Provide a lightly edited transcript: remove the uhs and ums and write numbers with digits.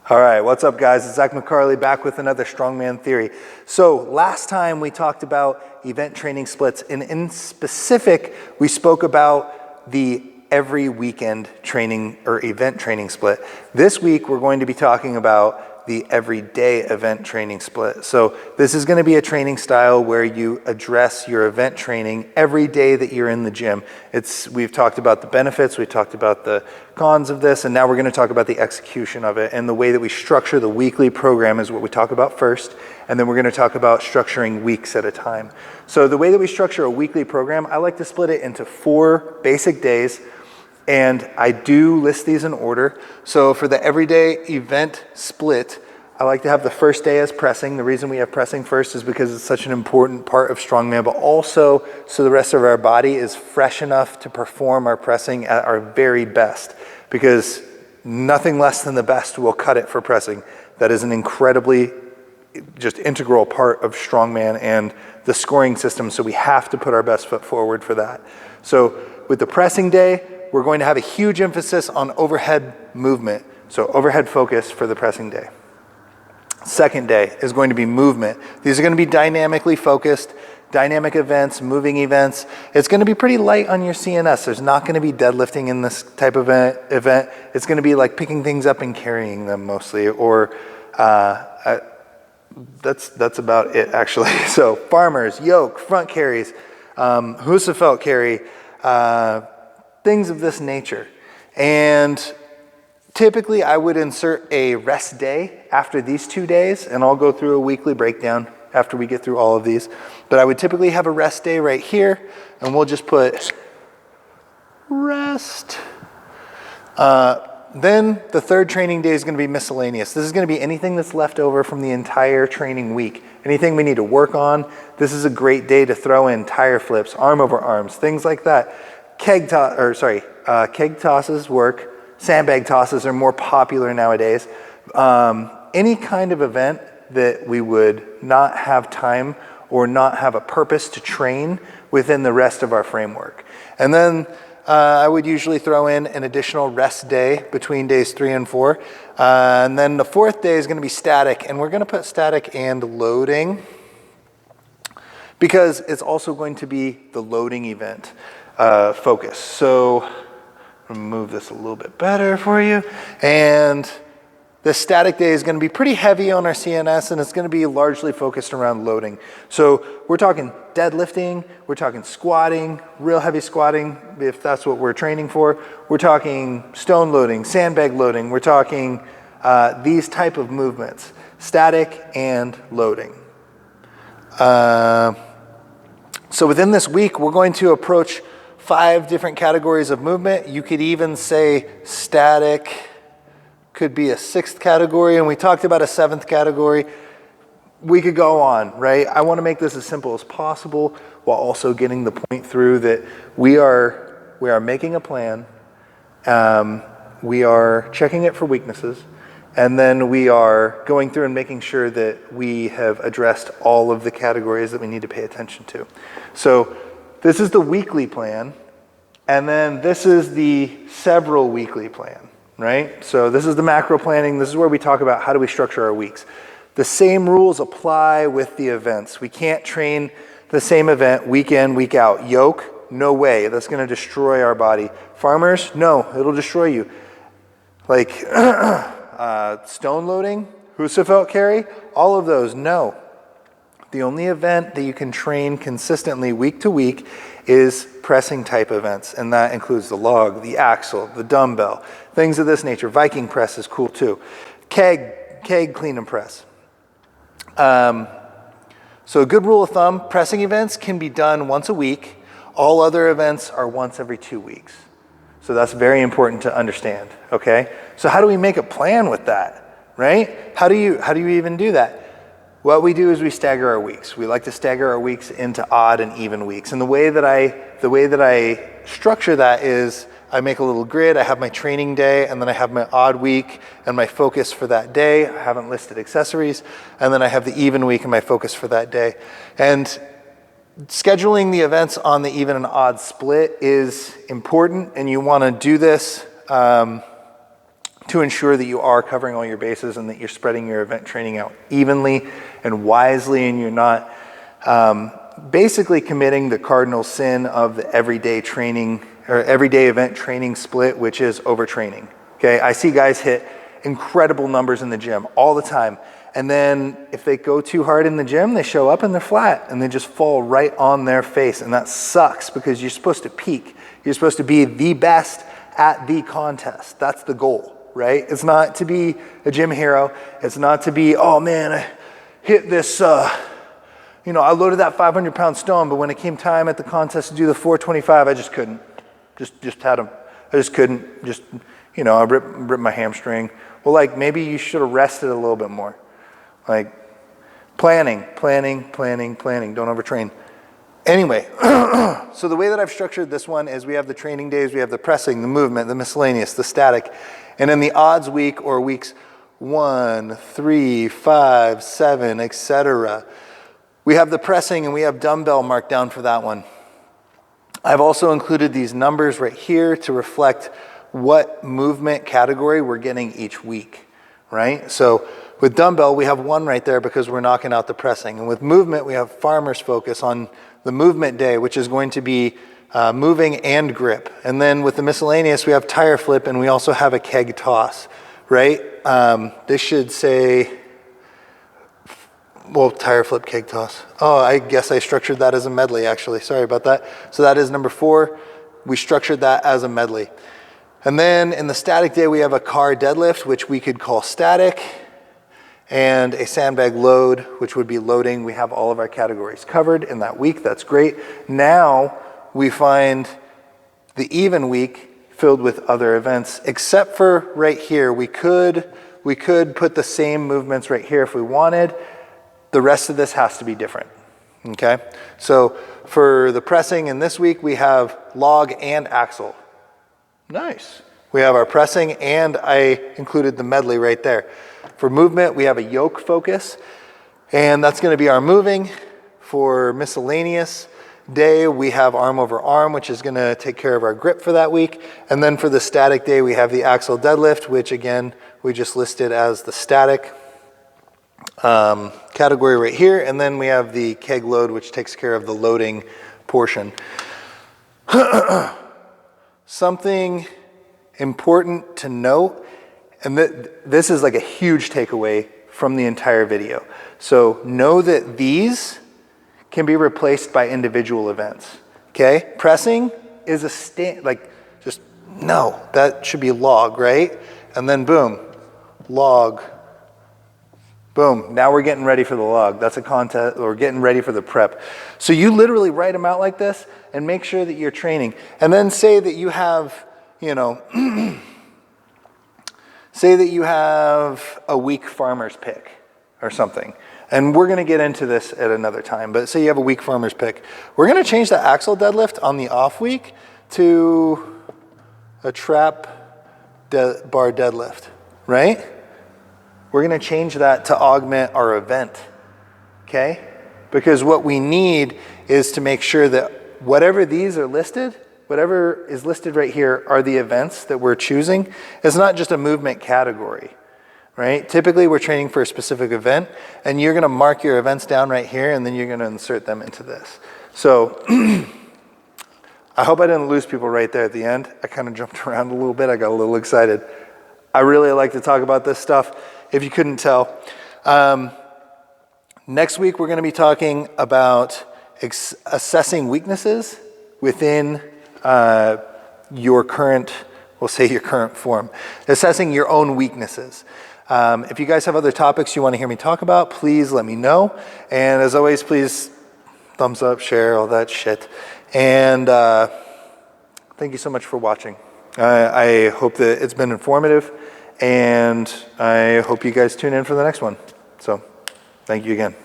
All right, what's up guys? It's Zach McCarley back with another Strongman Theory. So last time we talked about event training splits, and in specific, we spoke about the every weekend training or event training split. This week, we're going to be talking about the everyday event training split. So this is going to be a training style where you address your event training every day that you're in the gym. We've talked about the benefits, we've talked about the cons of this, and now we're going to talk about the execution of it. And the way that we structure the weekly program is what we talk about first, and then we're going to talk about structuring weeks at a time. So the way that we structure a weekly program, I like to split it into 4 basic days. And I do list these in order. So for the everyday event split, I like to have the first day as pressing. The reason we have pressing first is because it's such an important part of strongman, but also so the rest of our body is fresh enough to perform our pressing at our very best, because nothing less than the best will cut it for pressing. That is an incredibly just integral part of strongman and the scoring system. So we have to put our best foot forward for that. So with the pressing day, we're going to have a huge emphasis on overhead movement. So overhead focus for the pressing day. Second day is going to be movement. These are going to be dynamically focused, dynamic events, moving events. It's going to be pretty light on your CNS. There's not going to be deadlifting in this type of event. It's going to be like picking things up and carrying them mostly, or that's about it actually. So farmers, yoke, front carries, Husafelt carry, things of this nature. And typically I would insert a rest day after these 2 days, and I'll go through a weekly breakdown after we get through all of these. But I would typically have a rest day right here, and we'll just put rest. Then the third training day is going to be miscellaneous. This is going to be anything that's left over from the entire training week. Anything we need to work on. This is a great day to throw in tire flips, arm over arms, things like that. Keg tosses work. Sandbag tosses are more popular nowadays. Any kind of event that we would not have time or not have a purpose to train within the rest of our framework. And then I would usually throw in an additional rest day between days 3 and 4. And then the 4th day is going to be static, and we're going to put static and loading because it's also going to be the loading event focus. So I'm going to move this a little bit better for you. And the static day is going to be pretty heavy on our CNS, and it's going to be largely focused around loading. So we're talking deadlifting, we're talking squatting, real heavy squatting, if that's what we're training for. We're talking stone loading, sandbag loading. We're talking these type of movements, static and loading. So within this week, we're going to approach 5 different categories of movement. You could even say static could be a 6th category, and we talked about a 7th category. We could go on, right? I want to make this as simple as possible while also getting the point through that we are making a plan. We are checking it for weaknesses, and then we are going through and making sure that we have addressed all of the categories that we need to pay attention to. So this is the weekly plan, and then this is the several weekly plan, right? So this is the macro planning. This is where we talk about how do we structure our weeks. The same rules apply with the events. We can't train the same event week in, week out. Yoke, no way. That's going to destroy our body. Farmers, no, it'll destroy you. Like stone loading, Husafelt carry, all of those, no. The only event that you can train consistently week to week is pressing type events, and that includes the log, the axle, the dumbbell, things of this nature. Viking press is cool too. Keg clean and press. So a good rule of thumb, pressing events can be done once a week. All other events are once every 2 weeks. So that's very important to understand, okay? So how do we make a plan with that, right? How do you even do that? What we do is we stagger our weeks. We like to stagger our weeks into odd and even weeks. And the way that I structure that is I make a little grid. I have my training day, and then I have my odd week and my focus for that day. I haven't listed accessories. And then I have the even week and my focus for that day. And scheduling the events on the even and odd split is important, and you want to do this to ensure that you are covering all your bases and that you're spreading your event training out evenly and wisely, and you're not basically committing the cardinal sin of the everyday training or everyday event training split, which is overtraining. Okay, I see guys hit incredible numbers in the gym all the time, and then if they go too hard in the gym, they show up and they're flat and they just fall right on their face, and that sucks because you're supposed to peak. You're supposed to be the best at the contest. That's the goal, right? It's not to be a gym hero. It's not to be, oh man, I hit this, I loaded that 500-pound stone, but when it came time at the contest to do the 425, I just couldn't. Just had them. I just couldn't. I ripped my hamstring. Well, like maybe you should have rested a little bit more. Like planning. Don't overtrain. Anyway, so the way that I've structured this one is we have the training days, we have the pressing, the movement, the miscellaneous, the static, and in the odds week or weeks 1, 3, 5, 7, etc., we have the pressing and we have dumbbell marked down for that one. I've also included these numbers right here to reflect what movement category we're getting each week, right? So with dumbbell, we have 1 right there because we're knocking out the pressing. And with movement, we have farmer's focus on the movement day, which is going to be moving and grip. And then with the miscellaneous, we have tire flip and we also have a keg toss, right? This should say, well, tire flip, keg toss. Oh, I guess I structured that as a medley, actually. Sorry about that. So that is number 4. We structured that as a medley. And then in the static day, we have a car deadlift, which we could call static, and a sandbag load, which would be loading. We have all of our categories covered in that week. That's great. Now we find the even week filled with other events, except for right here. We could put the same movements right here if we wanted. The rest of this has to be different, okay? So for the pressing in this week, we have log and axle. Nice. We have our pressing, and I included the medley right there. For movement, we have a yoke focus, and that's going to be our moving. For miscellaneous day, we have arm over arm, which is going to take care of our grip for that week. And then for the static day, we have the axle deadlift, which again, we just listed as the static category right here. And then we have the keg load, which takes care of the loading portion. Something important to note, and this is like a huge takeaway from the entire video. So know that these can be replaced by individual events, okay? Pressing is that should be log, right? And then boom, log, boom. Now we're getting ready for the log. That's a contest, or getting ready for the prep. So you literally write them out like this and make sure that you're training. And then say that you have, say that you have a weak farmer's pick or something. And we're going to get into this at another time, but say you have a weak farmer's pick. We're going to change the axle deadlift on the off week to a trap bar deadlift, right? We're going to change that to augment our event, okay? Because what we need is to make sure that whatever these are listed, whatever is listed right here are the events that we're choosing. It's not just a movement category, right? Typically, we're training for a specific event, and you're going to mark your events down right here, and then you're going to insert them into this. So I hope I didn't lose people right there at the end. I kind of jumped around a little bit. I got a little excited. I really like to talk about this stuff, if you couldn't tell. Next week, we're going to be talking about assessing weaknesses within your current, we'll say your current form. Assessing your own weaknesses. If you guys have other topics you want to hear me talk about, please let me know. And as always, please thumbs up, share, all that shit. And thank you so much for watching. I hope that it's been informative, and I hope you guys tune in for the next one. So thank you again.